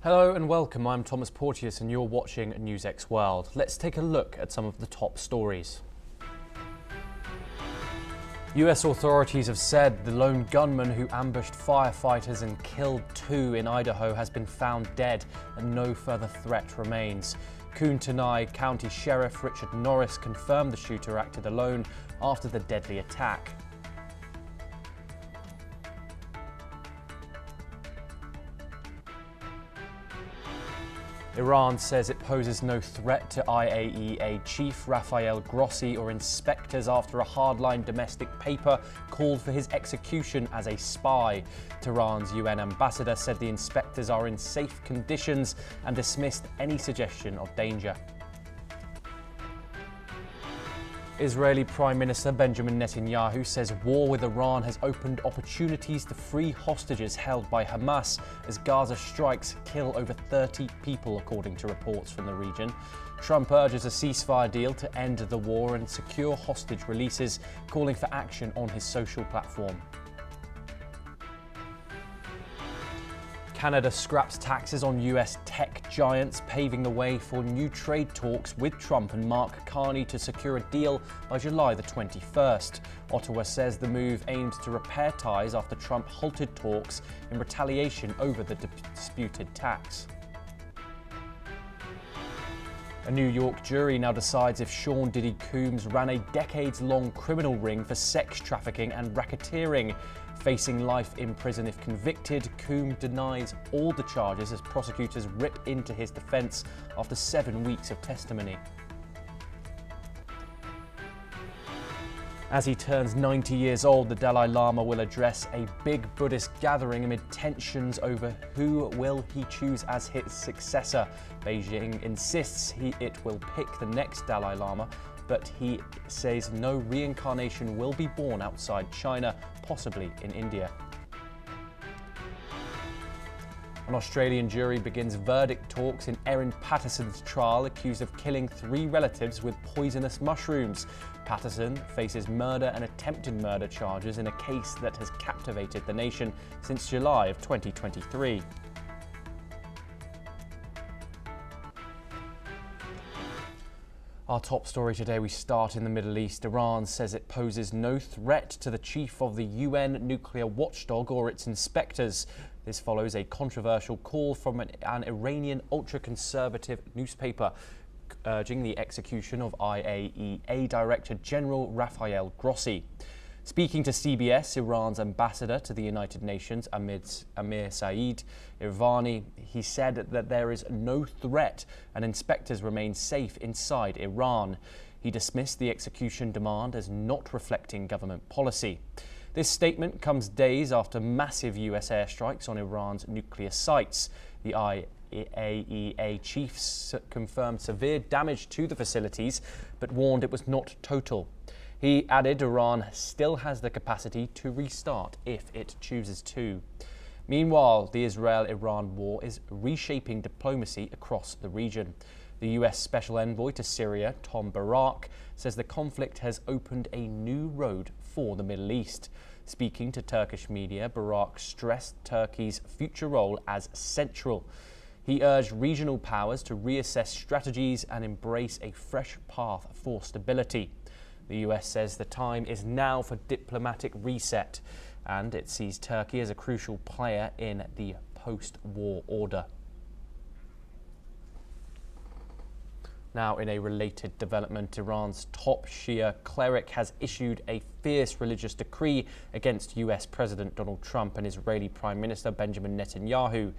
Hello and welcome, I'm Thomas Porteous and you're watching NewsX World. Let's take a look at some of the top stories. US authorities have said the lone gunman who ambushed firefighters and killed 2 in Idaho has been found dead and no further threat remains. Kootenai County Sheriff Richard Norris confirmed the shooter acted alone after the deadly attack. Iran says it poses no threat to IAEA chief Rafael Grossi or inspectors after a hardline domestic paper called for his execution as a spy. Tehran's UN ambassador said the inspectors are in safe conditions and dismissed any suggestion of danger. Israeli Prime Minister Benjamin Netanyahu says war with Iran has opened opportunities to free hostages held by Hamas as Gaza strikes kill over 30 people, according to reports from the region. Trump urges a ceasefire deal to end the war and secure hostage releases, calling for action on his social platform. Canada scraps taxes on US tech giants, paving the way for new trade talks with Trump and Mark Carney to secure a deal by July the 21st. Ottawa says the move aims to repair ties after Trump halted talks in retaliation over the disputed tax. A New York jury now decides if Sean Diddy Combs ran a decades-long criminal ring for sex trafficking and racketeering. Facing life in prison if convicted, Combs denies all the charges as prosecutors rip into his defense after 7 weeks of testimony. As he turns 90 years old, the Dalai Lama will address a big Buddhist gathering amid tensions over who will he choose as his successor. Beijing insists it will pick the next Dalai Lama, but he says no reincarnation will be born outside China, possibly in India. An Australian jury begins verdict talks in Erin Patterson's trial, accused of killing 3 relatives with poisonous mushrooms. Patterson faces murder and attempted murder charges in a case that has captivated the nation since July of 2023. Our top story today, we start in the Middle East. Iran says it poses no threat to the chief of the UN nuclear watchdog or its inspectors. This follows a controversial call from an Iranian ultra-conservative newspaper urging the execution of IAEA Director General Rafael Grossi. Speaking to CBS, Iran's ambassador to the United Nations, Amir Saeed Irvani, he said that there is no threat and inspectors remain safe inside Iran. He dismissed the execution demand as not reflecting government policy. This statement comes days after massive US airstrikes on Iran's nuclear sites. The IAEA chief confirmed severe damage to the facilities, but warned it was not total. He added Iran still has the capacity to restart if it chooses to. Meanwhile, the Israel-Iran war is reshaping diplomacy across the region. The US Special Envoy to Syria, Tom Barak, says the conflict has opened a new road for the Middle East. Speaking to Turkish media, Barak stressed Turkey's future role as central. He urged regional powers to reassess strategies and embrace a fresh path for stability. The US says the time is now for diplomatic reset, and it sees Turkey as a crucial player in the post-war order. Now, in a related development, Iran's top Shia cleric has issued a fierce religious decree against US President Donald Trump and Israeli Prime Minister Benjamin Netanyahu.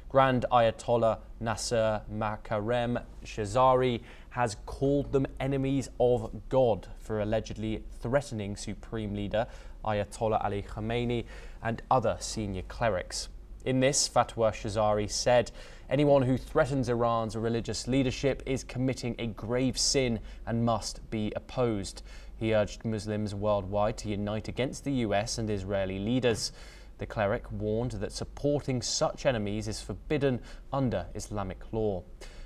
Grand Ayatollah Nasser Makarem Shazari has called them enemies of God for allegedly threatening Supreme Leader Ayatollah Ali Khamenei and other senior clerics. In this fatwa, Shazari said, anyone who threatens Iran's religious leadership is committing a grave sin and must be opposed. He urged Muslims worldwide to unite against the US and Israeli leaders. The cleric warned that supporting such enemies is forbidden under Islamic law.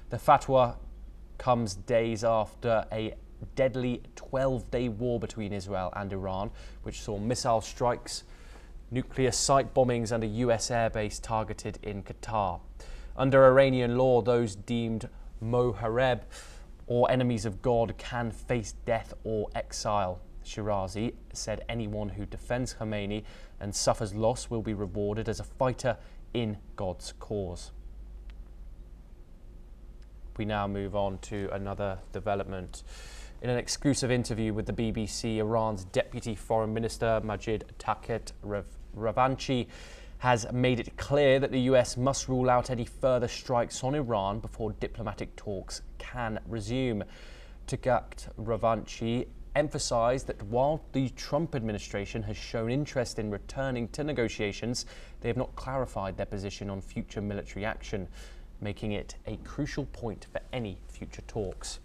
The fatwa comes days after a deadly 12-day war between Israel and Iran, which saw missile strikes nuclear site bombings and a US airbase targeted in Qatar. Under Iranian law, those deemed Mohareb or enemies of God can face death or exile. Shirazi said anyone who defends Khamenei and suffers loss will be rewarded as a fighter in God's cause. We now move on to another development. In an exclusive interview with the BBC, Iran's Deputy Foreign Minister Majid Takht Ravanchi has made it clear that the US must rule out any further strikes on Iran before diplomatic talks can resume. Takht Ravanchi emphasised that while the Trump administration has shown interest in returning to negotiations, they have not clarified their position on future military action, making it a crucial point for any future talks.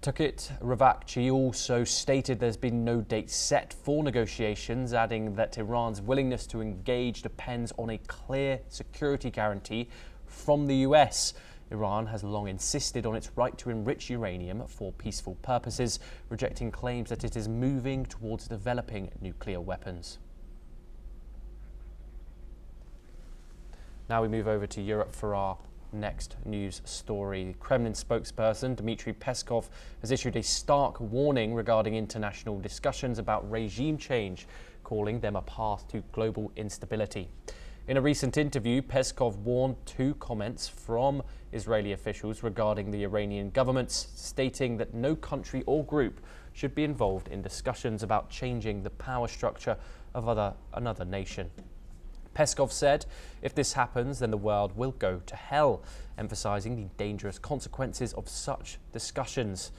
Takht Ravanchi also stated there's been no date set for negotiations, adding that Iran's willingness to engage depends on a clear security guarantee from the US. Iran has long insisted on its right to enrich uranium for peaceful purposes, rejecting claims that it is moving towards developing nuclear weapons. Now we move over to Europe for our next news story. Kremlin spokesperson Dmitry Peskov has issued a stark warning regarding international discussions about regime change, calling them a path to global instability. In a recent interview, Peskov warned two comments from Israeli officials regarding the Iranian government, stating that no country or group should be involved in discussions about changing the power structure of another nation. Peskov said, if this happens, then the world will go to hell, emphasizing the dangerous consequences of such discussions.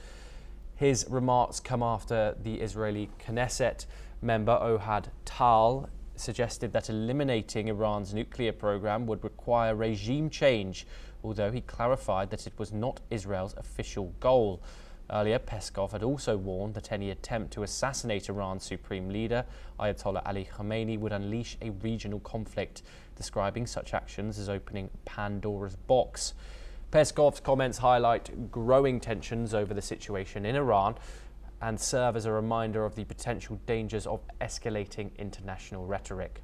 His remarks come after the Israeli Knesset member Ohad Tal suggested that eliminating Iran's nuclear program would require regime change, although he clarified that it was not Israel's official goal. Earlier, Peskov had also warned that any attempt to assassinate Iran's supreme leader, Ayatollah Ali Khamenei, would unleash a regional conflict, describing such actions as opening Pandora's box. Peskov's comments highlight growing tensions over the situation in Iran and serve as a reminder of the potential dangers of escalating international rhetoric.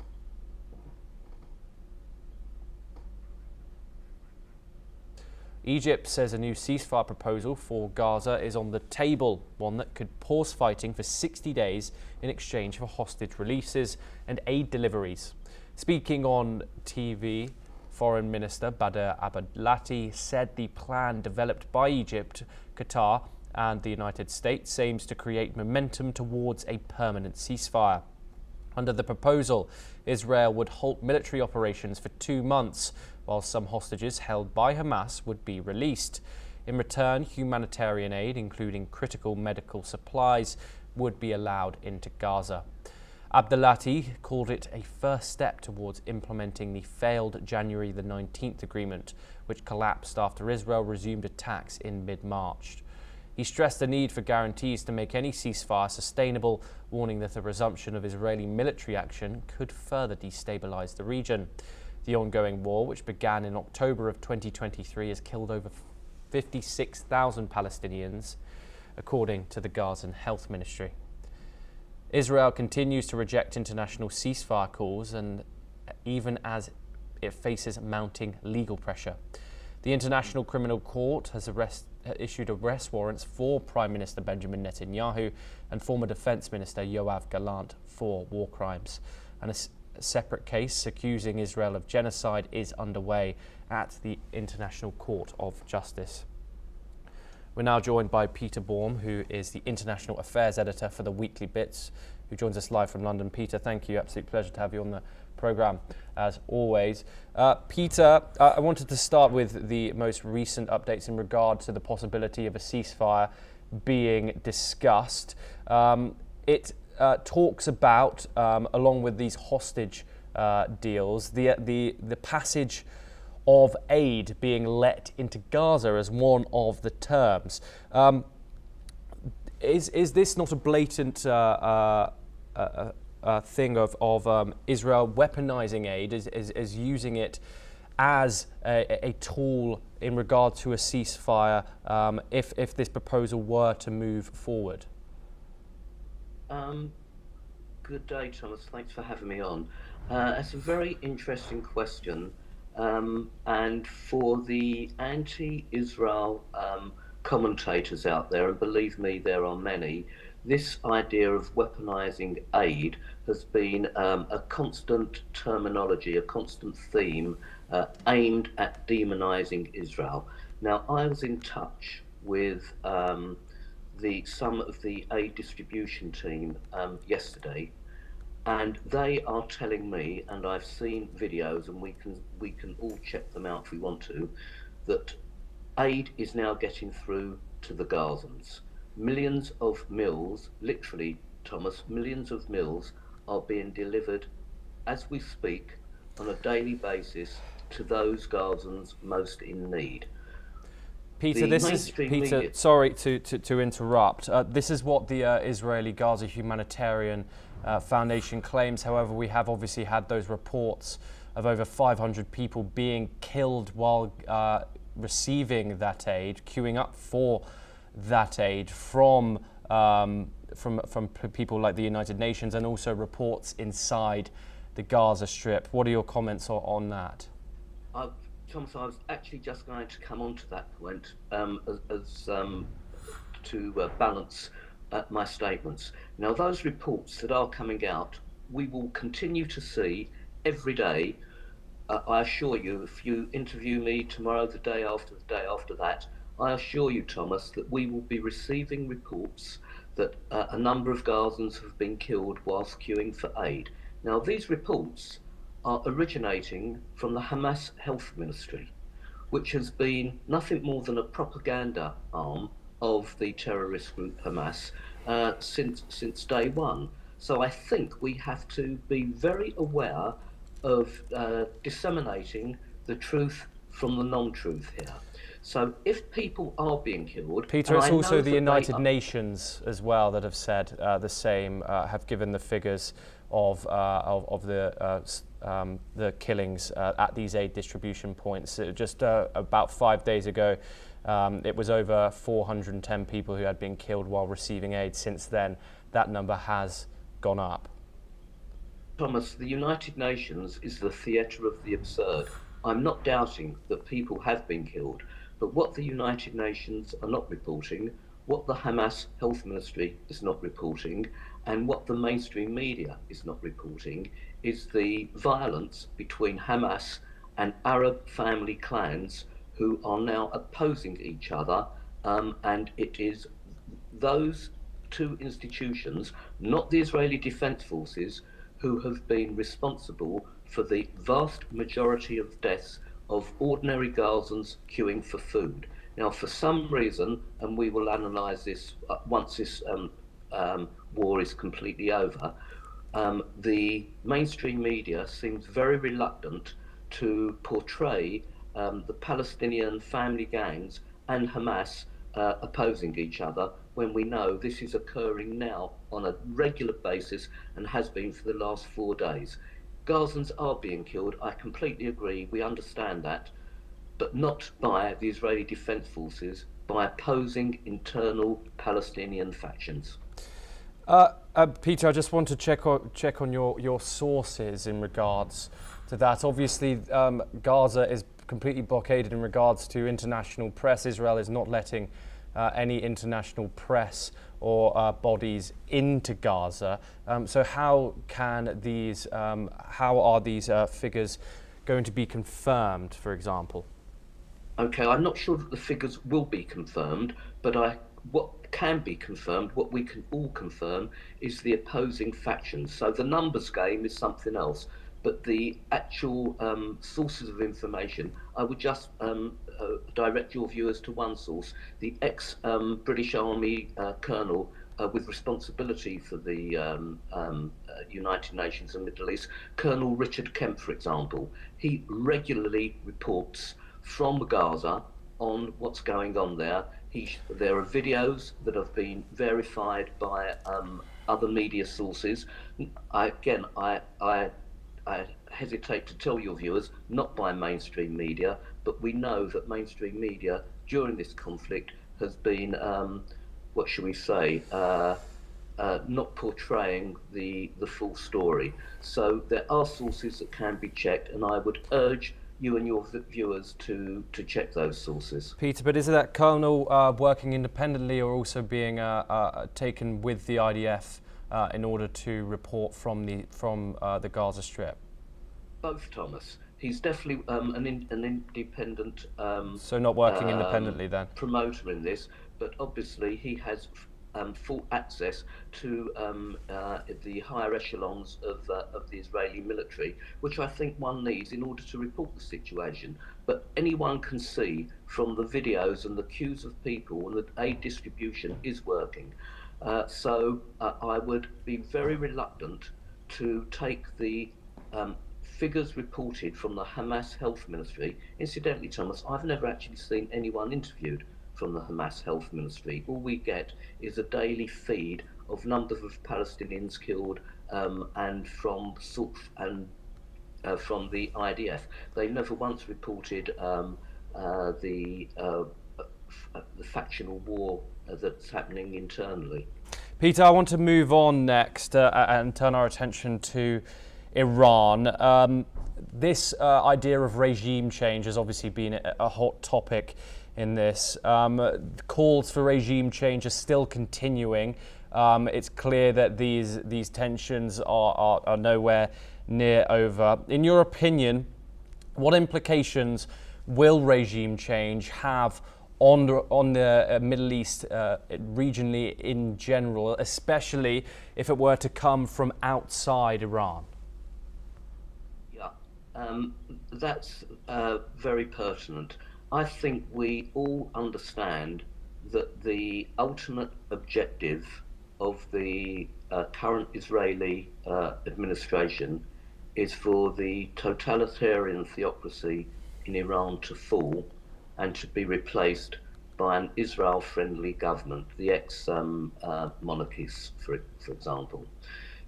Egypt says a new ceasefire proposal for Gaza is on the table, one that could pause fighting for 60 days in exchange for hostage releases and aid deliveries. Speaking on TV, Foreign Minister Badr Abdulati said the plan developed by Egypt, Qatar and the United States aims to create momentum towards a permanent ceasefire. Under the proposal, Israel would halt military operations for 2 months, while some hostages held by Hamas would be released. In return, humanitarian aid, including critical medical supplies, would be allowed into Gaza. Abdulati called it a first step towards implementing the failed January the 19th agreement, which collapsed after Israel resumed attacks in mid-March. He stressed the need for guarantees to make any ceasefire sustainable, warning that a resumption of Israeli military action could further destabilize the region. The ongoing war, which began in October of 2023, has killed over 56,000 Palestinians, according to the Gazan Health Ministry. Israel continues to reject international ceasefire calls, and even as it faces mounting legal pressure. The International Criminal Court has issued arrest warrants for Prime Minister Benjamin Netanyahu and former Defence Minister Yoav Gallant for war crimes. And a separate case accusing Israel of genocide is underway at the International Court of Justice. We're now joined by Peter Baum, who is the International Affairs Editor for the Weekly Bits, who joins us live from London. Peter, thank you. Absolute pleasure to have you on the programme, as always. Peter, I wanted to start with the most recent updates in regard to the possibility of a ceasefire being discussed. It talks about, along with these hostage deals, the passage of aid being let into Gaza as one of the terms. Is this not a blatant thing of Israel weaponizing aid, is using it as a tool in regard to a ceasefire if this proposal were to move forward? Good day, Thomas. Thanks for having me on. That's a very interesting question. And for the anti-Israel commentators out there, and believe me, there are many, this idea of weaponizing aid has been a constant terminology, a constant theme aimed at demonizing Israel. Now, I was in touch with some of the aid distribution team yesterday, and they are telling me, and I've seen videos, and we can all check them out if we want to, that aid is now getting through to the Gazans. Millions of meals, literally, Thomas, millions of meals are being delivered as we speak on a daily basis to those Gazans most in need. Peter, The this is mainstream Peter. media. Sorry to interrupt. This is what the Israeli Gaza Humanitarian Foundation claims. However, we have obviously had those reports of over 500 people being killed while receiving that aid, queuing up for that aid from people like the United Nations, and also reports inside the Gaza Strip. What are your comments on that? Uh, Thomas, I was actually just going to come on to that point to balance my statements. Now, those reports that are coming out, we will continue to see every day. I assure you, if you interview me tomorrow, the day after that, I assure you, Thomas, that we will be receiving reports that a number of Gazans have been killed whilst queuing for aid. Now, these reports are originating from the Hamas Health Ministry, which has been nothing more than a propaganda arm of the terrorist group Hamas since day one. So I think we have to be very aware of disseminating the truth from the non-truth here. So if people are being killed, Peter, and it's I know also the that they United are. Nations as well that have said the same, have given the figures of the killings at these aid distribution points. Just about 5 days ago, it was over 410 people who had been killed while receiving aid. Since then, that number has gone up. Thomas, the United Nations is the theatre of the absurd. I'm not doubting that people have been killed, but what the United Nations are not reporting, what the Hamas Health Ministry is not reporting, and what the mainstream media is not reporting is the violence between Hamas and Arab family clans who are now opposing each other, and it is those two institutions, not the Israeli Defense Forces, who have been responsible for the vast majority of deaths of ordinary Gazans queuing for food. Now, for some reason, and we will analyse this once this war is completely over, the mainstream media seems very reluctant to portray the Palestinian family gangs and Hamas opposing each other, when we know this is occurring now on a regular basis and has been for the last 4 days. Gazans are being killed, I completely agree, we understand that, but not by the Israeli Defense Forces, by opposing internal Palestinian factions. Peter, I just want to check on your sources in regards to that. Obviously, Gaza is completely blockaded in regards to international press. Israel is not letting any international press or bodies into Gaza. So how are these figures going to be confirmed, for example? Okay, I'm not sure that the figures will be confirmed, but what can be confirmed, what we can all confirm, is the opposing factions. So the numbers game is something else, but the actual sources of information, I would just direct your viewers to one source, the ex-British Army colonel with responsibility for the United Nations and Middle East, Colonel Richard Kemp, for example. He regularly reports from Gaza on what's going on there. There are videos that have been verified by other media sources. I hesitate to tell your viewers, not by mainstream media, but we know that mainstream media during this conflict has been, what shall we say, not portraying the full story. So there are sources that can be checked, and I would urge you and your viewers to check those sources. Peter, but is that colonel working independently or also being taken with the IDF in order to report from the Gaza Strip? Both, Thomas. He's definitely an independent. So not working independently then? Promoter in this, but obviously he has full access to the higher echelons of the Israeli military, which I think one needs in order to report the situation. But anyone can see from the videos and the queues of people and the aid distribution is working. So I would be very reluctant to take the figures reported from the Hamas Health Ministry. Incidentally, Thomas, I've never actually seen anyone interviewed from the Hamas Health Ministry. All we get is a daily feed of numbers of Palestinians killed and from the IDF. They never once reported the factional war that's happening internally. Peter, I want to move on next and turn our attention to Iran. This idea of regime change has obviously been a hot topic in this. Calls for regime change are still continuing. It's clear that these tensions are nowhere near over. In your opinion, what implications will regime change have on the Middle East regionally in general, especially if it were to come from outside Iran? That's very pertinent. I think we all understand that the ultimate objective of the current Israeli administration is for the totalitarian theocracy in Iran to fall and to be replaced by an Israel-friendly government, the ex-monarchies, for example.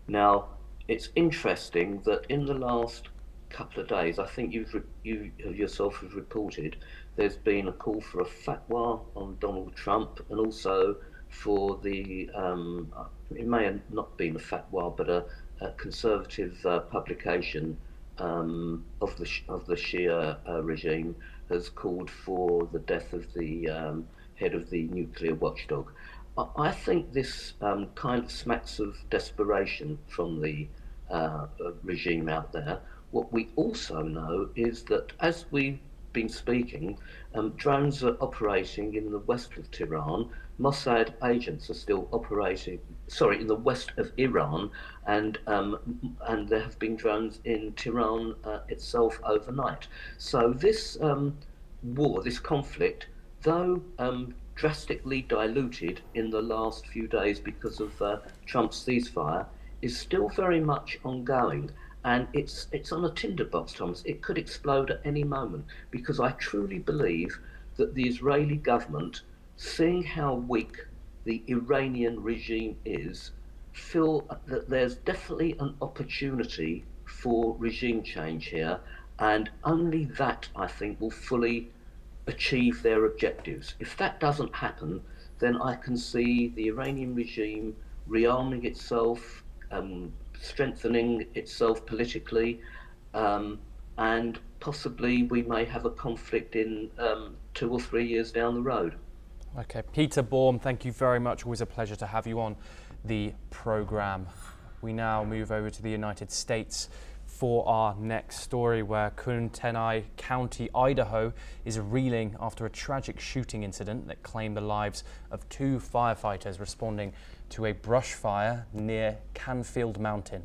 Now, it's interesting that in the last couple of days, I think you yourself have reported, there's been a call for a fatwa on Donald Trump, and also for the it may have not been a fatwa, but a conservative publication of the Shia regime has called for the death of the head of the nuclear watchdog. I think this kind of smacks of desperation from the regime out there. What we also know is that as we've been speaking, drones are operating in the west of Tehran. Mossad agents are still operating, in the west of Iran, and there have been drones in Tehran itself overnight. So this war, this conflict, though drastically diluted in the last few days because of Trump's ceasefire, is still very much ongoing. And it's on a tinderbox, Thomas. It could explode at any moment, because I truly believe that the Israeli government, seeing how weak the Iranian regime is, feel that there's definitely an opportunity for regime change here, and only that, I think, will fully achieve their objectives. If that doesn't happen, then I can see the Iranian regime rearming itself, strengthening itself politically, and possibly we may have a conflict in 2 or 3 years down the road. Okay, Peter Baum, thank you very much. Always a pleasure to have you on the programme. We now move over to the United States for our next story, where Kootenai County, Idaho, is reeling after a tragic shooting incident that claimed the lives of 2 firefighters responding to a brush fire near Canfield Mountain.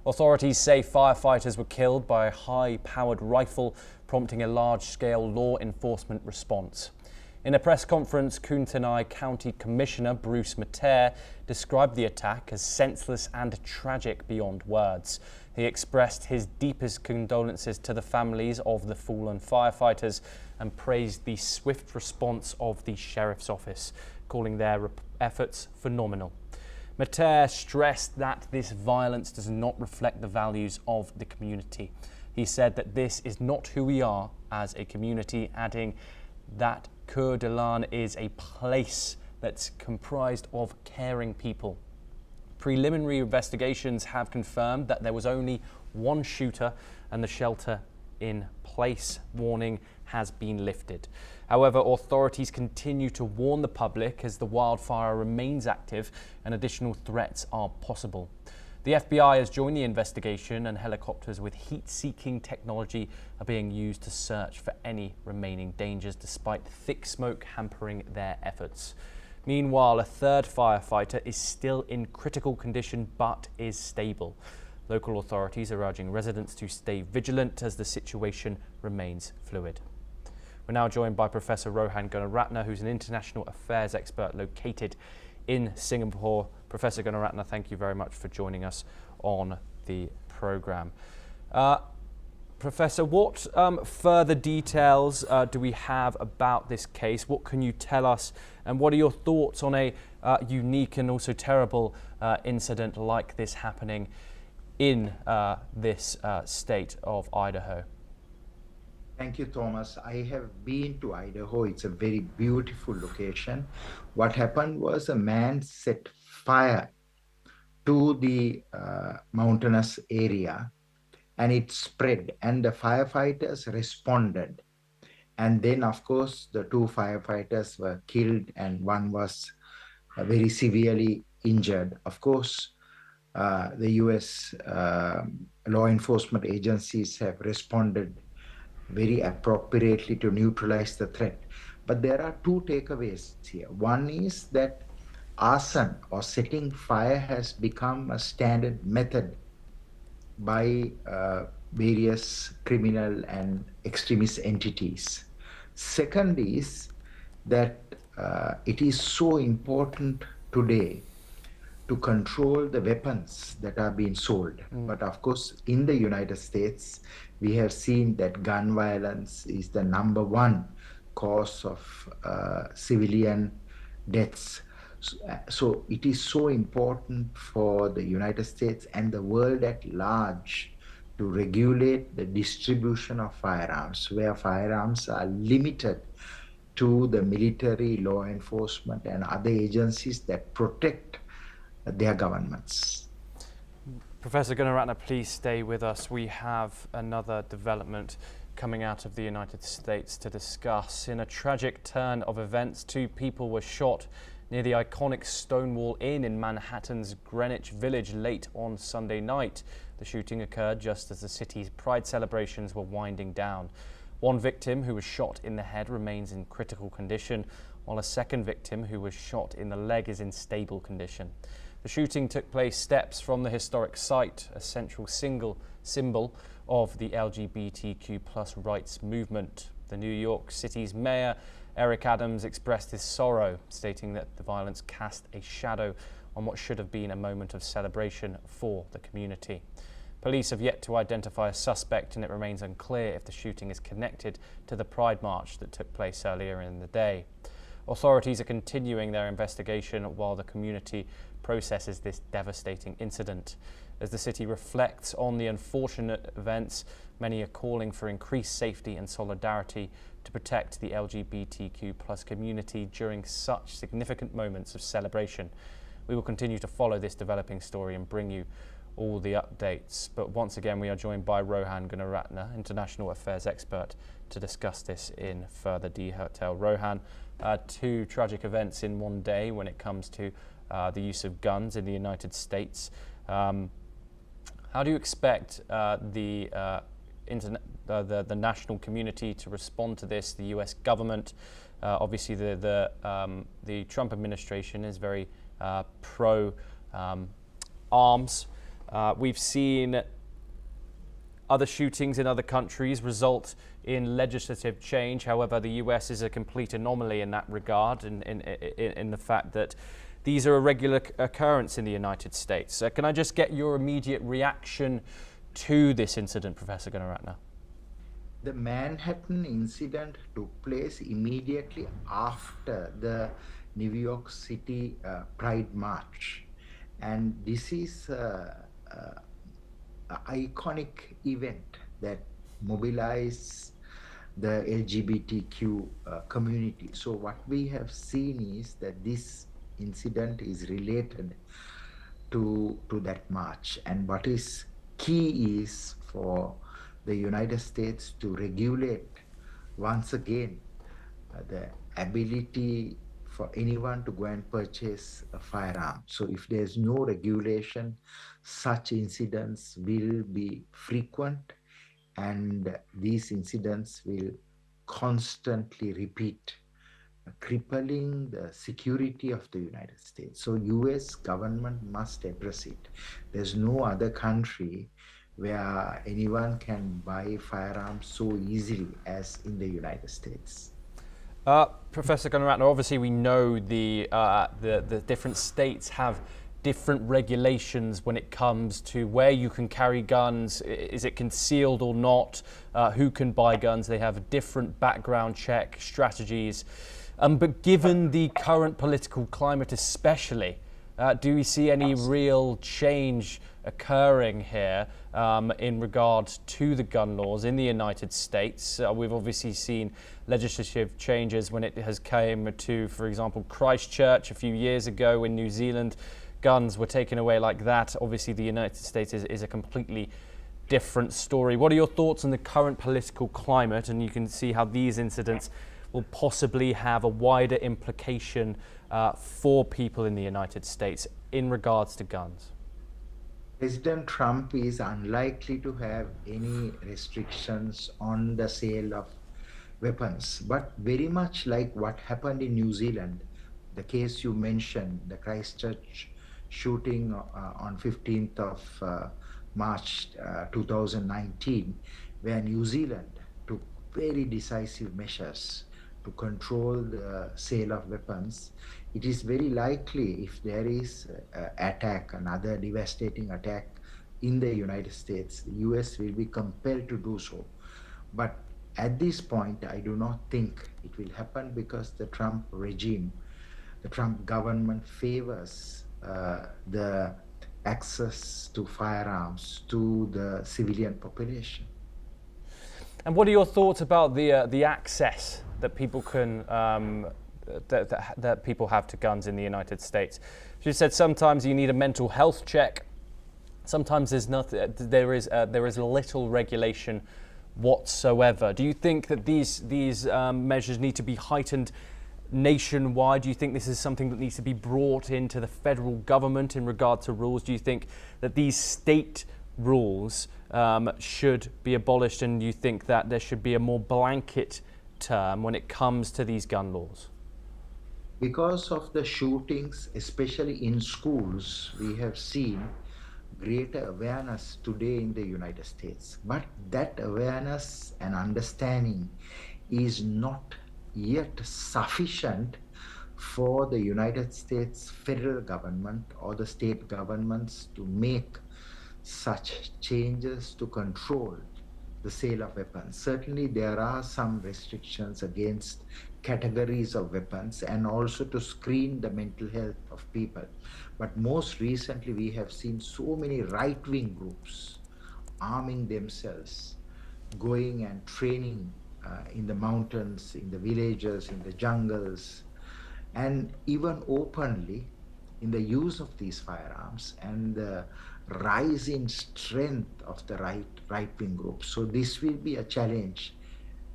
Authorities say firefighters were killed by a high-powered rifle, prompting a large-scale law enforcement response. In a press conference, Kootenai County Commissioner Bruce Mater described the attack as senseless and tragic beyond words. He expressed his deepest condolences to the families of the fallen firefighters and praised the swift response of the Sheriff's Office, calling their efforts phenomenal. Mater stressed that this violence does not reflect the values of the community. He said that this is not who we are as a community, adding that Coeur d'Alene is a place that's comprised of caring people. Preliminary investigations have confirmed that there was only one shooter and the shelter in place warning has been lifted. However, authorities continue to warn the public as the wildfire remains active and additional threats are possible. The FBI has joined the investigation and helicopters with heat-seeking technology are being used to search for any remaining dangers despite thick smoke hampering their efforts. Meanwhile, a third firefighter is still in critical condition but is stable. Local authorities are urging residents to stay vigilant as the situation remains fluid. We're now joined by Professor Rohan Gunaratne, who's an international affairs expert located in Singapore. Professor Gunaratne, thank you very much for joining us on the programme. Professor, what further details do we have about this case? What can you tell us? And what are your thoughts on a unique and also terrible incident like this happening in this state of Idaho? Thank you, Thomas. I have been to Idaho. It's a very beautiful location. What happened was a man set fire to the mountainous area and it spread, and the firefighters responded. And then, of course, the two firefighters were killed and one was very severely injured. Of course, the US law enforcement agencies have responded very appropriately to neutralize the threat. But there are two takeaways here. One is that arson or setting fire has become a standard method by various criminal and extremist entities. Second is that it is so important today to control the weapons that are being sold. But of course, in the United States, we have seen that gun violence is the #1 cause of civilian deaths. So it is so important for the United States and the world at large to regulate the distribution of firearms, where firearms are limited to the military, law enforcement, and other agencies that protect their governments. Professor Gunaratne, please stay with us. We have another development coming out of the United States to discuss. In a tragic turn of events, 2 people were shot near the iconic Stonewall Inn in Manhattan's Greenwich Village late on Sunday night. The shooting occurred just as the city's Pride celebrations were winding down. One victim who was shot in the head remains in critical condition, while a second victim who was shot in the leg is in stable condition. The shooting took place steps from the historic site, a central symbol of the LGBTQ+ rights movement. The New York City's mayor, Eric Adams, expressed his sorrow, stating that the violence cast a shadow on what should have been a moment of celebration for the community. Police have yet to identify a suspect, and it remains unclear if the shooting is connected to the Pride March that took place earlier in the day. Authorities are continuing their investigation while the community processes this devastating incident. As the city reflects on the unfortunate events, many are calling for increased safety and solidarity to protect the LGBTQ+ community during such significant moments of celebration. We will continue to follow this developing story and bring you all the updates. But once again, we are joined by Rohan Gunaratne, international affairs expert, to discuss this in further detail. Rohan, 2 tragic events in one day when it comes to the use of guns in the United States. How do you expect the national community to respond to this? The U.S. government, obviously, the Trump administration is very pro arms. We've seen other shootings in other countries result in legislative change. However, the US is a complete anomaly in that regard, in the fact that these are a regular occurrence in the United States. Can I just get your immediate reaction to this incident, Professor Gunaratne? The Manhattan incident took place immediately after the New York City Pride March. And this is an iconic event that mobilized the LGBTQ community. So what we have seen is that this incident is related to that march. And what is key is for the United States to regulate once again the ability for anyone to go and purchase a firearm. So if there's no regulation, such incidents will be frequent, and these incidents will constantly repeat, crippling the security of the United States. So US government must address it. There's no other country where anyone can buy firearms so easily as in the United States. Professor Gunaratne, obviously we know the different states have different regulations when it comes to where you can carry guns, is it concealed or not, who can buy guns. They have different background check strategies. But given the current political climate especially, do we see any real change occurring here in regard to the gun laws in the United States? We've obviously seen legislative changes when it has came to, for example, Christchurch a few years ago in New Zealand. Guns were taken away like that. Obviously, the United States is a completely different story. What are your thoughts on the current political climate? And you can see how these incidents will possibly have a wider implication for people in the United States in regards to guns. President Trump is unlikely to have any restrictions on the sale of weapons, but very much like what happened in New Zealand, the case you mentioned, the Christchurch shooting on 15th of March 2019, where New Zealand took very decisive measures to control the sale of weapons. It is very likely if there is an attack, another devastating attack in the United States, the US will be compelled to do so. But at this point, I do not think it will happen because the Trump regime, the Trump government favors the access to firearms to the civilian population. And what are your thoughts about the access that people can that people have to guns in the United States? She said sometimes you need a mental health check. Sometimes there's nothing. There is little regulation whatsoever. Do you think that these measures need to be heightened nationwide? Do you think this is something that needs to be brought into the federal government in regard to rules? Do you think that these state rules should be abolished, and you think that there should be a more blanket term when it comes to these gun laws? Because of the shootings, especially in schools, we have seen greater awareness today in the United States. But that awareness and understanding is not yet sufficient for the United States federal government or the state governments to make such changes to control the sale of weapons. Certainly there are some restrictions against categories of weapons and also to screen the mental health of people. But most recently we have seen so many right-wing groups arming themselves, going and training in the mountains, in the villages, in the jungles, and even openly in the use of these firearms and the rise in strength of the right-wing groups. So this will be a challenge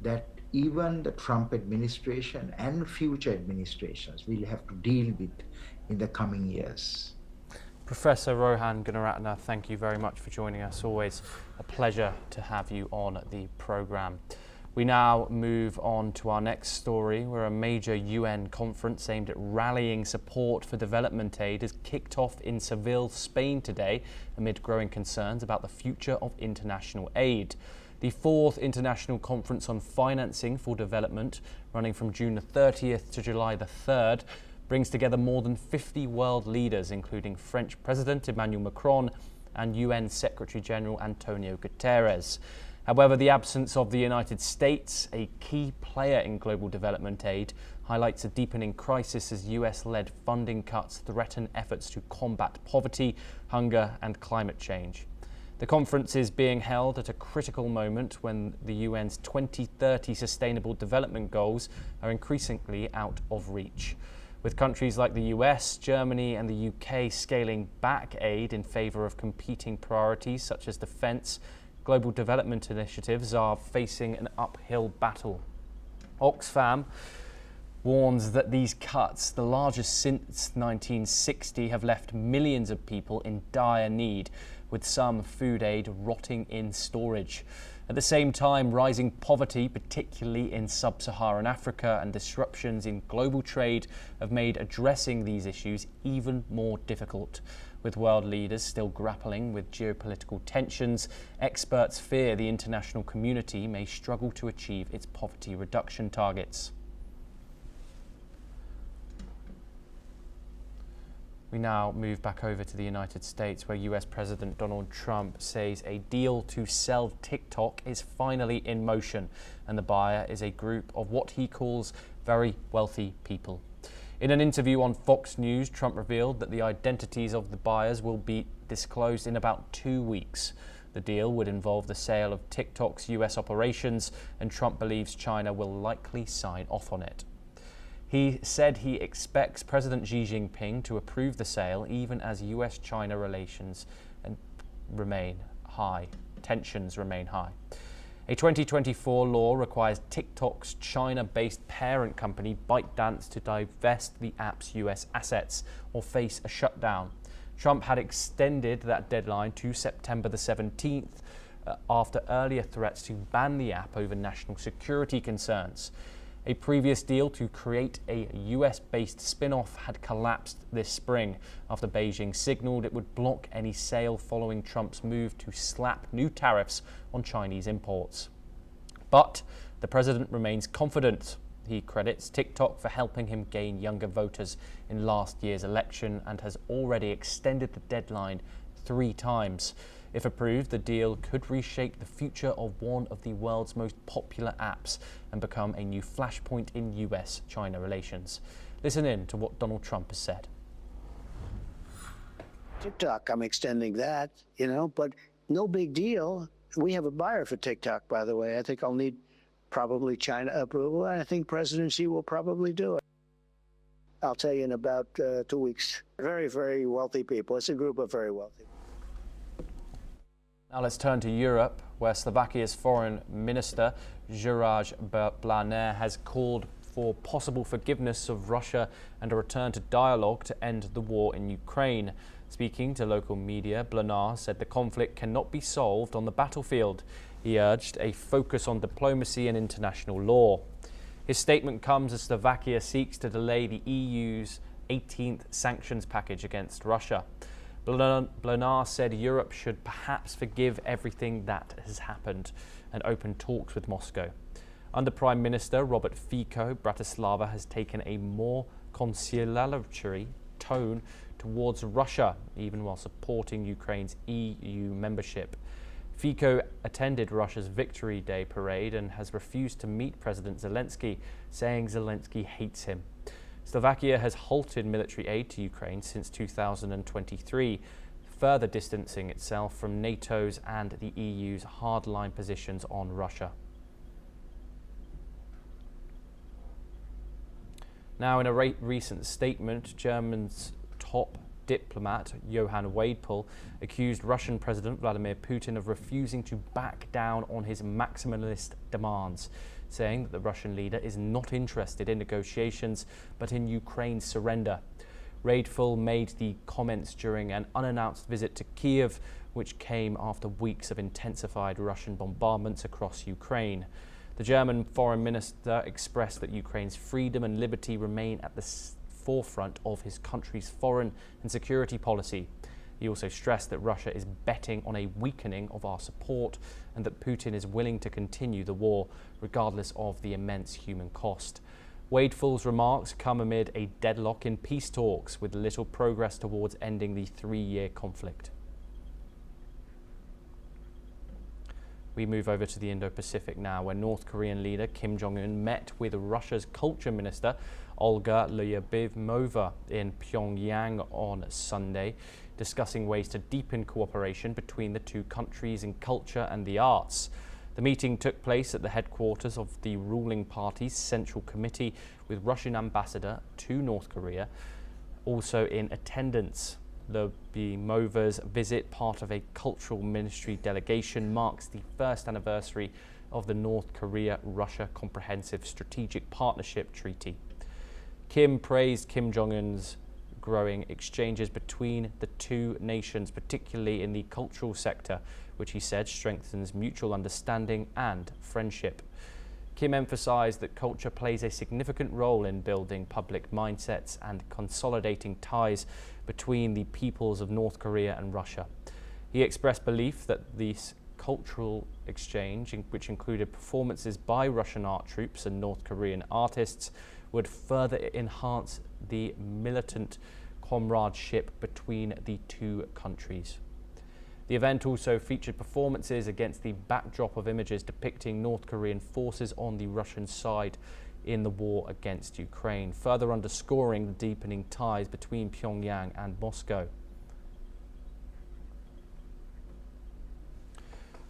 that even the Trump administration and future administrations will have to deal with in the coming years. Professor Rohan Gunaratne, thank you very much for joining us. Always a pleasure to have you on the programme. We now move on to our next story, where a major UN conference aimed at rallying support for development aid has kicked off in Seville, Spain today, amid growing concerns about the future of international aid. The fourth International Conference on Financing for Development, running from June the 30th to July the 3rd, brings together more than 50 world leaders, including French President Emmanuel Macron and UN Secretary General Antonio Guterres. However, the absence of the United States, a key player in global development aid, highlights a deepening crisis as US-led funding cuts threaten efforts to combat poverty, hunger and climate change. The conference is being held at a critical moment when the UN's 2030 Sustainable Development Goals are increasingly out of reach. With countries like the US, Germany and the UK scaling back aid in favour of competing priorities such as defence, global development initiatives are facing an uphill battle. Oxfam warns that these cuts, the largest since 1960, have left millions of people in dire need, with some food aid rotting in storage. At the same time, rising poverty, particularly in sub-Saharan Africa, and disruptions in global trade have made addressing these issues even more difficult. With world leaders still grappling with geopolitical tensions, experts fear the international community may struggle to achieve its poverty reduction targets. We now move back over to the United States, where US President Donald Trump says a deal to sell TikTok is finally in motion, and the buyer is a group of what he calls very wealthy people. In an interview on Fox News, Trump revealed that the identities of the buyers will be disclosed in about 2 weeks. The deal would involve the sale of TikTok's US operations, and Trump believes China will likely sign off on it. He said he expects President Xi Jinping to approve the sale even as US-China relations tensions remain high. A 2024 law requires TikTok's China-based parent company ByteDance to divest the app's US assets or face a shutdown. Trump had extended that deadline to September the 17th after earlier threats to ban the app over national security concerns. A previous deal to create a US-based spin-off had collapsed this spring after Beijing signaled it would block any sale following Trump's move to slap new tariffs on Chinese imports. But the president remains confident. He credits TikTok for helping him gain younger voters in last year's election and has already extended the deadline 3 times. If approved, the deal could reshape the future of one of the world's most popular apps and become a new flashpoint in US-China relations. Listen in to what Donald Trump has said. TikTok, I'm extending that, but no big deal. We have a buyer for TikTok, by the way. I think I'll need probably China approval, and I think President Xi will probably do it. I'll tell you in about 2 weeks. Very, very wealthy people. It's a group of very wealthy people. Now let's turn to Europe, where Slovakia's foreign minister, Juraj Blaner, has called for possible forgiveness of Russia and a return to dialogue to end the war in Ukraine. Speaking to local media, Blaner said the conflict cannot be solved on the battlefield. He urged a focus on diplomacy and international law. His statement comes as Slovakia seeks to delay the EU's 18th sanctions package against Russia. Blaner said Europe should perhaps forgive everything that has happened and open talks with Moscow. Under Prime Minister Robert Fico, Bratislava has taken a more conciliatory tone towards Russia, even while supporting Ukraine's EU membership. Fico attended Russia's Victory Day parade and has refused to meet President Zelensky, saying Zelensky hates him. Slovakia has halted military aid to Ukraine since 2023, further distancing itself from NATO's and the EU's hardline positions on Russia. Now, in a recent statement, Germany's top diplomat Johann Wadephul accused Russian President Vladimir Putin of refusing to back down on his maximalist demands, saying that the Russian leader is not interested in negotiations but in Ukraine's surrender. Wadephul made the comments during an unannounced visit to Kyiv, which came after weeks of intensified Russian bombardments across Ukraine. The German foreign minister expressed that Ukraine's freedom and liberty remain at the forefront of his country's foreign and security policy. He also stressed that Russia is betting on a weakening of our support and that Putin is willing to continue the war, regardless of the immense human cost. Wadephul's remarks come amid a deadlock in peace talks, with little progress towards ending the 3-year conflict. We move over to the Indo-Pacific now, where North Korean leader Kim Jong-un met with Russia's culture minister Olga Lyubimova in Pyongyang on Sunday, discussing ways to deepen cooperation between the two countries in culture and the arts. The meeting took place at the headquarters of the ruling party's Central Committee, with Russian ambassador to North Korea also in attendance. Lyubimova's visit, part of a cultural ministry delegation, marks the first anniversary of the North Korea-Russia Comprehensive Strategic Partnership Treaty. Kim praised Kim Jong-un's growing exchanges between the two nations, particularly in the cultural sector, which he said strengthens mutual understanding and friendship. Kim emphasized that culture plays a significant role in building public mindsets and consolidating ties between the peoples of North Korea and Russia. He expressed belief that this cultural exchange, which included performances by Russian art troops and North Korean artists, would further enhance the militant comradeship between the two countries. The event also featured performances against the backdrop of images depicting North Korean forces on the Russian side in the war against Ukraine, further underscoring the deepening ties between Pyongyang and Moscow.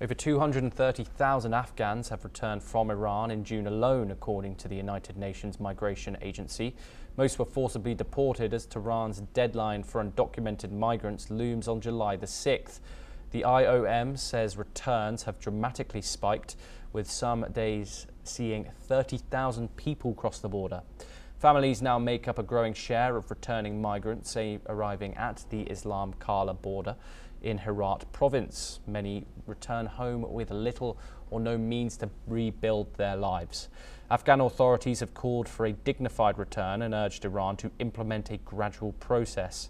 Over 230,000 Afghans have returned from Iran in June alone, according to the United Nations Migration Agency. Most were forcibly deported as Tehran's deadline for undocumented migrants looms on July the 6th. The IOM says returns have dramatically spiked, with some days seeing 30,000 people cross the border. Families now make up a growing share of returning migrants, arriving at the Islam Kala border in Herat province. Many return home with little or no means to rebuild their lives. Afghan authorities have called for a dignified return and urged Iran to implement a gradual process.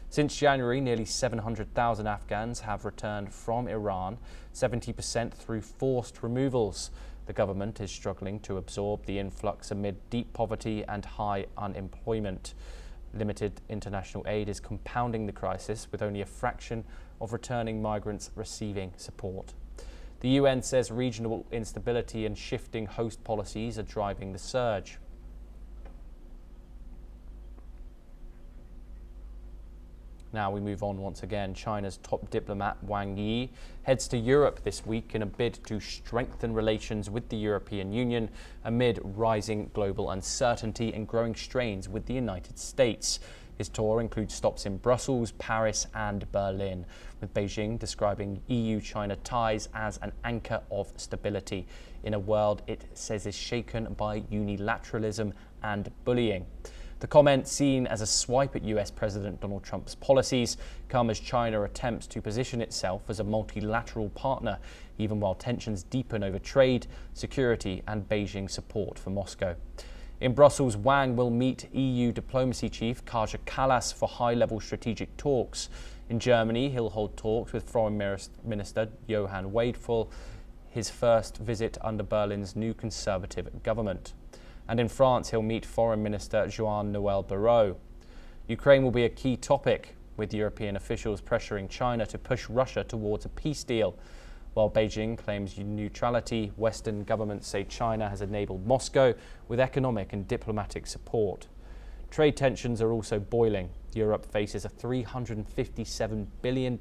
Since January, nearly 700,000 Afghans have returned from Iran, 70% through forced removals. The government is struggling to absorb the influx amid deep poverty and high unemployment. Limited international aid is compounding the crisis, with only a fraction of returning migrants receiving support. The UN says regional instability and shifting host policies are driving the surge. Now we move on once again. China's top diplomat Wang Yi heads to Europe this week in a bid to strengthen relations with the European Union amid rising global uncertainty and growing strains with the United States. His tour includes stops in Brussels, Paris and Berlin, with Beijing describing EU-China ties as an anchor of stability in a world it says is shaken by unilateralism and bullying. The comment, seen as a swipe at US President Donald Trump's policies, come as China attempts to position itself as a multilateral partner, even while tensions deepen over trade, security and Beijing support for Moscow. In Brussels, Wang will meet EU diplomacy chief Kaja Kallas for high-level strategic talks. In Germany, he'll hold talks with Foreign Minister Johann Wadephul, his first visit under Berlin's new conservative government. And in France, he'll meet Foreign Minister Jean-Noël Barrot. Ukraine will be a key topic, with European officials pressuring China to push Russia towards a peace deal. While Beijing claims neutrality, Western governments say China has enabled Moscow with economic and diplomatic support. Trade tensions are also boiling. Europe faces a $357 billion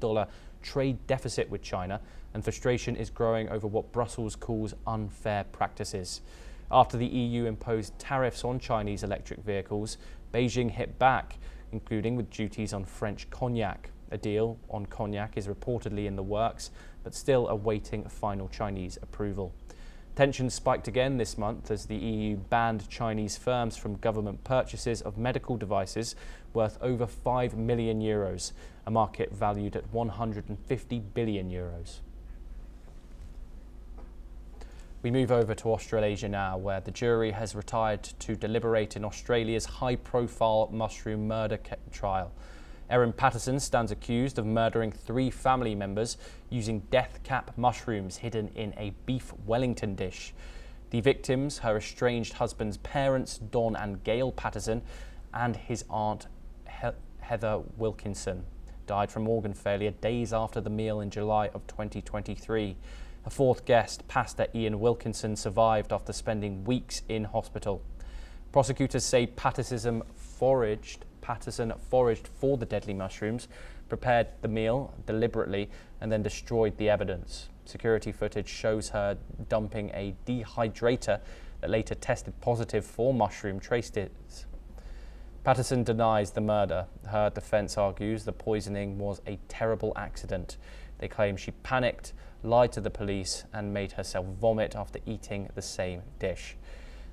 trade deficit with China, and frustration is growing over what Brussels calls unfair practices. After the EU imposed tariffs on Chinese electric vehicles, Beijing hit back, including with duties on French cognac. A deal on cognac is reportedly in the works, but still awaiting final Chinese approval. Tensions spiked again this month as the EU banned Chinese firms from government purchases of medical devices worth over €5 million, a market valued at €150 billion. We move over to Australasia now, where the jury has retired to deliberate in Australia's high-profile mushroom murder trial. Erin Patterson stands accused of murdering 3 family members using death cap mushrooms hidden in a beef Wellington dish. The victims, her estranged husband's parents, Don and Gail Patterson, and his aunt, Heather Wilkinson, died from organ failure days after the meal in July of 2023. A 4th guest, Pastor Ian Wilkinson, survived after spending weeks in hospital. Prosecutors say Patterson foraged for the deadly mushrooms, prepared the meal deliberately, and then destroyed the evidence. Security footage shows her dumping a dehydrator that later tested positive for mushroom traces. Patterson denies the murder. Her defense argues the poisoning was a terrible accident. They claim she panicked, lied to the police, and made herself vomit after eating the same dish.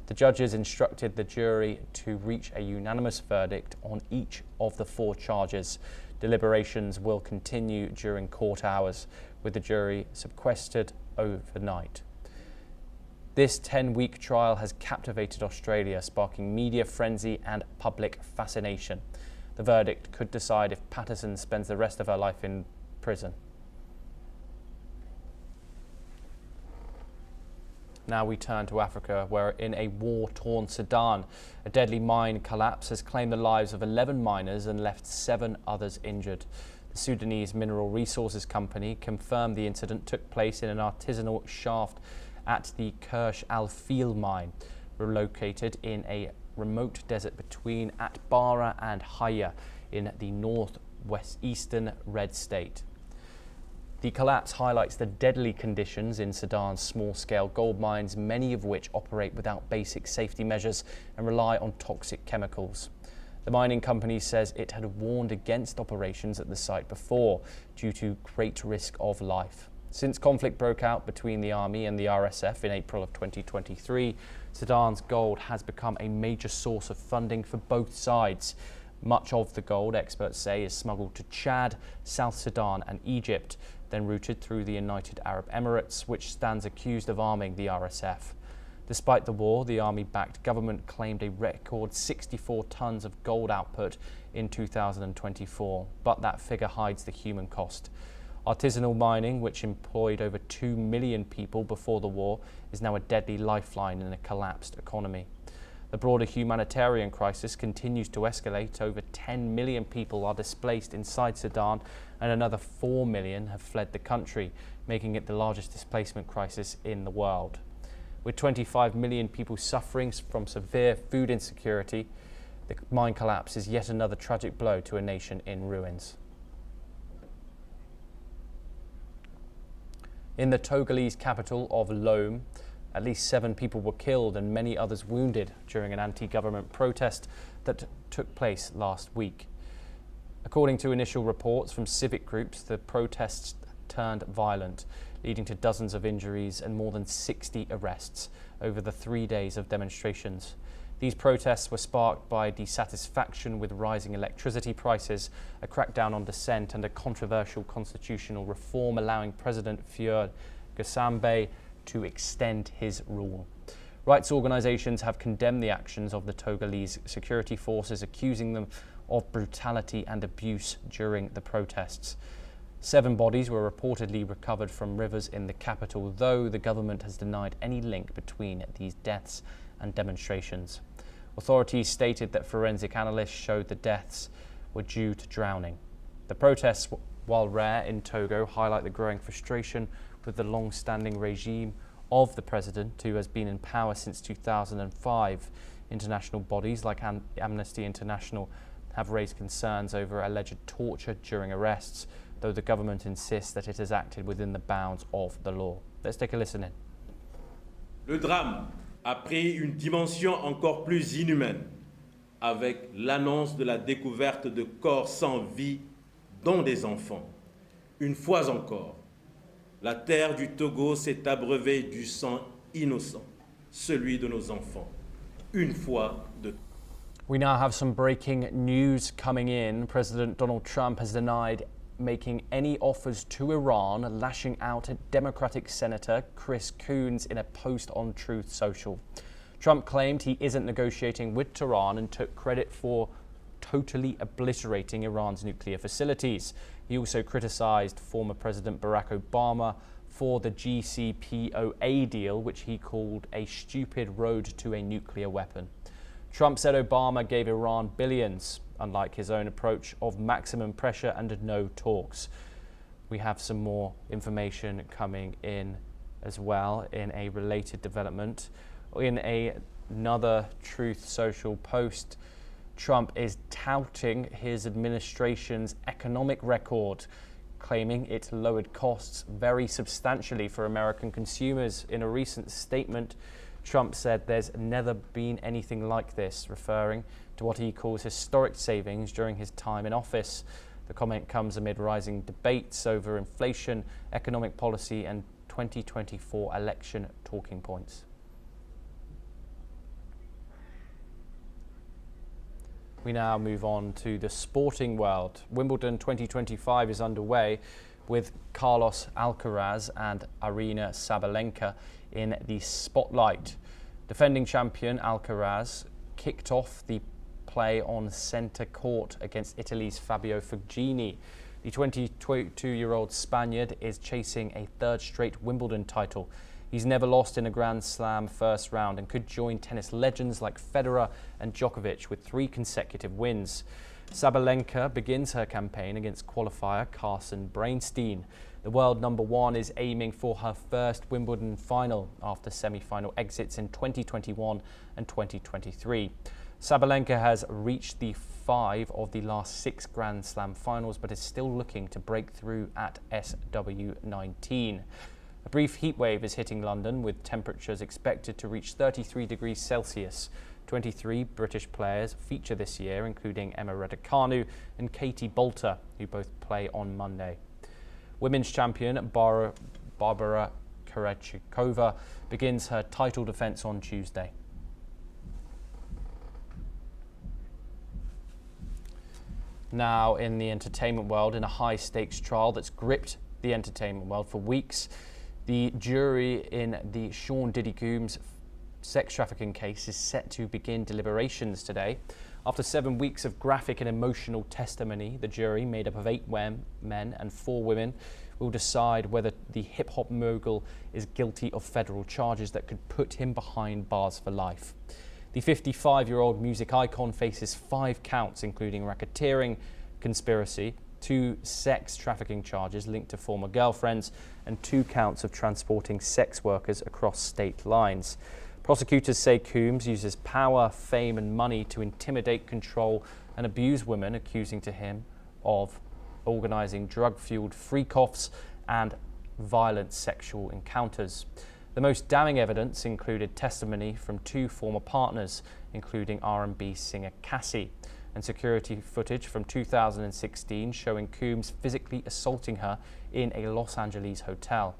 The judges instructed the jury to reach a unanimous verdict on each of the 4 charges. Deliberations will continue during court hours, with the jury sequestered overnight. This 10-week trial has captivated Australia, sparking media frenzy and public fascination. The verdict could decide if Patterson spends the rest of her life in prison. Now we turn to Africa, where in a war-torn Sudan, a deadly mine collapse has claimed the lives of 11 miners and left 7 others injured. The Sudanese Mineral Resources Company confirmed the incident took place in an artisanal shaft at the Kirsch Al-Fil mine, located in a remote desert between Atbara and Haya in the northwest-eastern Red State. The collapse highlights the deadly conditions in Sudan's small-scale gold mines, many of which operate without basic safety measures and rely on toxic chemicals. The mining company says it had warned against operations at the site before, due to great risk of life. Since conflict broke out between the army and the RSF in April of 2023, Sudan's gold has become a major source of funding for both sides. Much of the gold, experts say, is smuggled to Chad, South Sudan and Egypt, then routed through the United Arab Emirates, which stands accused of arming the RSF. Despite the war, the army-backed government claimed a record 64 tons of gold output in 2024, but that figure hides the human cost. Artisanal mining, which employed over 2 million people before the war, is now a deadly lifeline in a collapsed economy. The broader humanitarian crisis continues to escalate. Over 10 million people are displaced inside Sudan, and another 4 million have fled the country, making it the largest displacement crisis in the world. With 25 million people suffering from severe food insecurity, the mine collapse is yet another tragic blow to a nation in ruins. In the Togolese capital of Lome, at least 7 people were killed and many others wounded during an anti-government protest that took place last week. According to initial reports from civic groups, the protests turned violent, leading to dozens of injuries and more than 60 arrests over the 3 days of demonstrations. These protests were sparked by dissatisfaction with rising electricity prices, a crackdown on dissent, and a controversial constitutional reform allowing President Faure Gnassingbe to extend his rule. Rights organisations have condemned the actions of the Togolese security forces, accusing them of brutality and abuse during the protests. 7 bodies were reportedly recovered from rivers in the capital, though the government has denied any link between these deaths and demonstrations. Authorities stated that forensic analysts showed the deaths were due to drowning. The protests, while rare in Togo, highlight the growing frustration with the long-standing regime of the president, who has been in power since 2005. International bodies like Amnesty International have raised concerns over alleged torture during arrests, though the government insists that it has acted within the bounds of the law. Let's take a listen in. Le drame a pris une dimension encore plus inhumaine avec l'annonce de la découverte de corps sans vie, dont des enfants. Une fois encore, la terre du Togo s'est abreuvée du sang innocent, celui de nos enfants. Une fois de We now have some breaking news coming in. President Donald Trump has denied making any offers to Iran, lashing out at Democratic Senator Chris Coons in a post on Truth Social. Trump claimed he isn't negotiating with Tehran and took credit for totally obliterating Iran's nuclear facilities. He also criticized former President Barack Obama for the JCPOA deal, which he called a stupid road to a nuclear weapon. Trump said Obama gave Iran billions, unlike his own approach of maximum pressure and no talks. We have some more information coming in as well in a related development. In another Truth Social post, Trump is touting his administration's economic record, claiming it lowered costs very substantially for American consumers. In a recent statement, Trump said there's never been anything like this, referring to what he calls historic savings during his time in office. The comment comes amid rising debates over inflation, economic policy, and 2024 election talking points. We now move on to the sporting world. Wimbledon 2025 is underway with Carlos Alcaraz and Aryna Sabalenka in the spotlight. Defending champion Alcaraz kicked off the play on centre court against Italy's Fabio Fognini. The 22-year-old Spaniard is chasing a third straight Wimbledon title. He's never lost in a Grand Slam first round and could join tennis legends like Federer and Djokovic with 3 consecutive wins. Sabalenka begins her campaign against qualifier Carson Brainstein. The world number 1 is aiming for her first Wimbledon final after semi-final exits in 2021 and 2023. Sabalenka has reached the 5 of the last 6 Grand Slam finals, but is still looking to break through at SW19. A brief heatwave is hitting London, with temperatures expected to reach 33 degrees Celsius. 23 British players feature this year, including Emma Raducanu and Katie Boulter, who both play on Monday. Women's champion Barbara Krejcikova begins her title defence on Tuesday. Now, in the entertainment world, in a high-stakes trial that's gripped the entertainment world for weeks, the jury in the Sean Diddy Combs sex trafficking case is set to begin deliberations today. After 7 weeks of graphic and emotional testimony, the jury, made up of 8 men and 4 women, will decide whether the hip-hop mogul is guilty of federal charges that could put him behind bars for life. The 55-year-old music icon faces 5 counts, including racketeering, conspiracy, 2 sex trafficking charges linked to former girlfriends, and 2 counts of transporting sex workers across state lines. Prosecutors say Combs uses power, fame, and money to intimidate, control, and abuse women, accusing to him of organising drug-fueled freak-offs and violent sexual encounters. The most damning evidence included testimony from 2 former partners, including R&B singer Cassie, and security footage from 2016 showing Combs physically assaulting her in a Los Angeles hotel.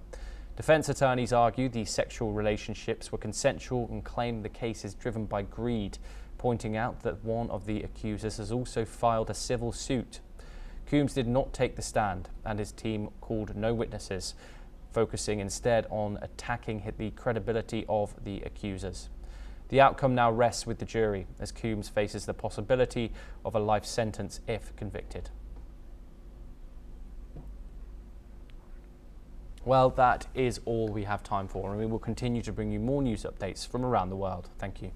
Defense attorneys argue these sexual relationships were consensual and claim the case is driven by greed, pointing out that one of the accusers has also filed a civil suit. Combs did not take the stand, and his team called no witnesses, focusing instead on attacking the credibility of the accusers. The outcome now rests with the jury, as Combs faces the possibility of a life sentence if convicted. Well, that is all we have time for, and we will continue to bring you more news updates from around the world. Thank you.